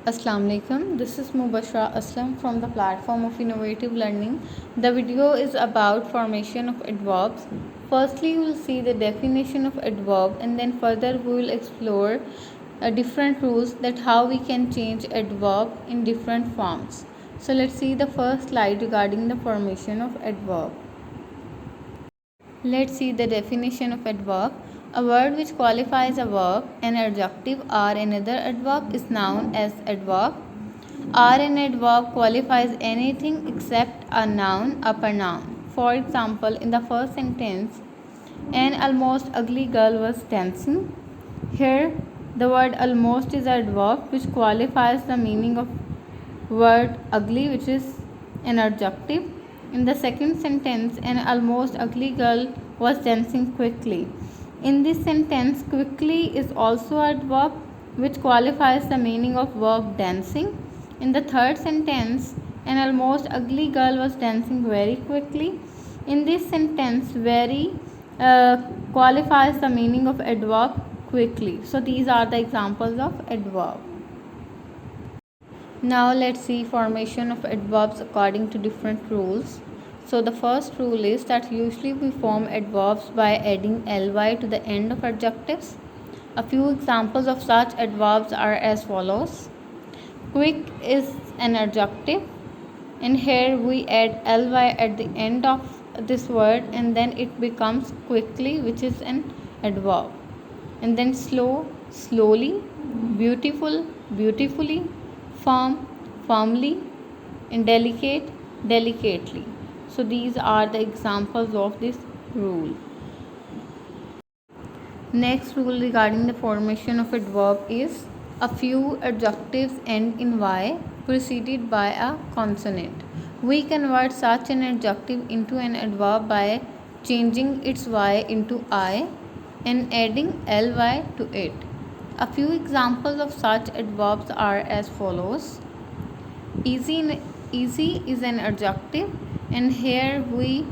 Assalamu alaikum. This is Mubashra Aslam from the platform of Innovative Learning. The video is about formation of adverbs. Firstly, you will see the definition of adverb, and then further we will explore different rules that how we can change adverb in different forms. So let's see the first slide regarding the formation of adverb. Let's see the definition of adverb. A word which qualifies a verb, an adjective, or another adverb is known as adverb. Or an adverb qualifies anything except a noun, a pronoun. For example, in the first sentence, an almost ugly girl was dancing. Here, the word almost is an adverb which qualifies the meaning of word ugly, which is an adjective. In the second sentence, an almost ugly girl was dancing quickly. In this sentence, quickly is also an adverb which qualifies the meaning of verb dancing. In the third sentence, an almost ugly girl was dancing very quickly. In this sentence, very qualifies the meaning of adverb quickly. So these are the examples of adverb. Now let's see formation of adverbs according to different rules. So the first rule is that usually we form adverbs by adding ly to the end of adjectives. A few examples of such adverbs are as follows. Quick is an adjective, and here we add ly at the end of this word, and then it becomes quickly, which is an adverb. And then slow, slowly, beautiful, beautifully, firm, firmly, and delicate, delicately. So these are the examples of this rule. Next rule regarding the formation of adverb is a few adjectives end in y preceded by a consonant. We convert such an adjective into an adverb by changing its y into I and adding ly to it. A few examples of such adverbs are as follows. Easy is an adjective, and here we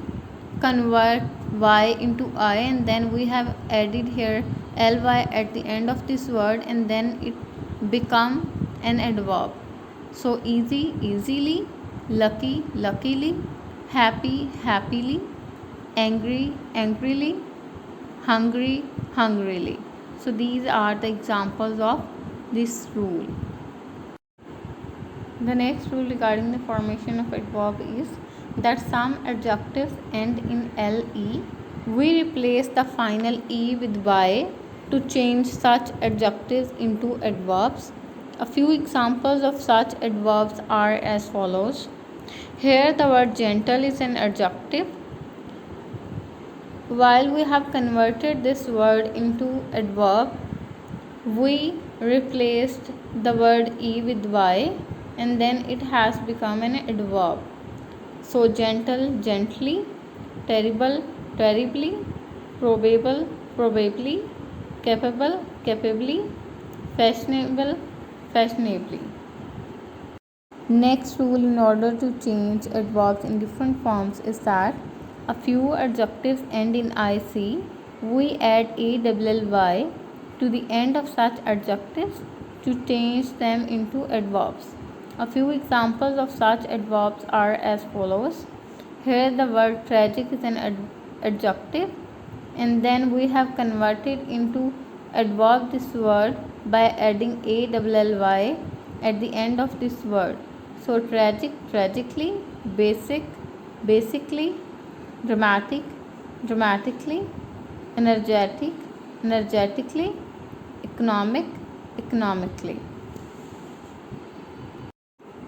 convert y into I, and then we have added here ly at the end of this word, and then it become an adverb. So easy, easily, lucky, luckily, happy, happily, angry, angrily, hungry, hungrily. So these are the examples of this rule. The next rule regarding the formation of adverb is that some adjectives end in le. We replace the final e with y to change such adjectives into adverbs. A few examples of such adverbs are as follows. Here the word gentle is an adjective. While we have converted this word into adverb, we replaced the word e with y, and then it has become an adverb. So gentle, gently, terrible, terribly, probable, probably, capable, capably, fashionable, fashionably. Next rule in order to change adverbs in different forms is that a few adjectives end in ic. We add ally to the end of such adjectives to change them into adverbs. A few examples of such adverbs are as follows. Here the word tragic is an adjective, and then we have converted into adverb this word by adding ally at the end of this word. So tragic, tragically, basic, basically, dramatic, dramatically, energetic, energetically, economic, economically.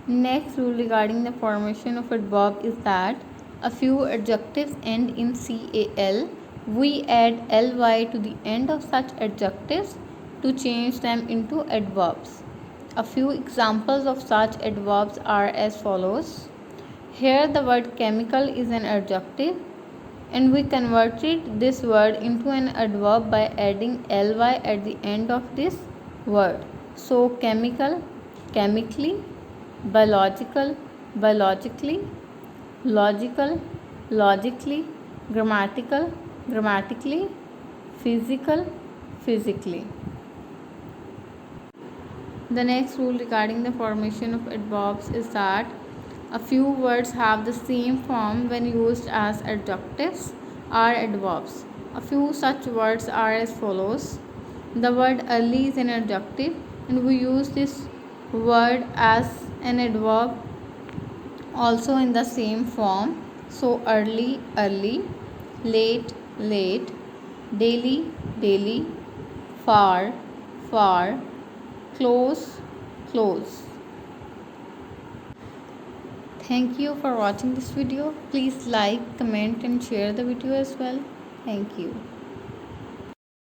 Next rule regarding the formation of adverb is that a few adjectives end in cal. We add ly to the end of such adjectives to change them into adverbs. A few examples of such adverbs are as follows. Here the word chemical is an adjective, and we converted this word into an adverb by adding ly at the end of this word. So chemical, chemically, biological, biologically, logical, logically, grammatical, grammatically, physical, physically. The next rule regarding the formation of adverbs is that a few words have the same form when used as adjectives or adverbs. A few such words are as follows. The word early is an adjective, and we use this word as an adverb also in the same form. So early, early, late, late, daily, daily, far, far, close, close. Thank you for watching this video. Please like, comment and share the video as well. Thank you.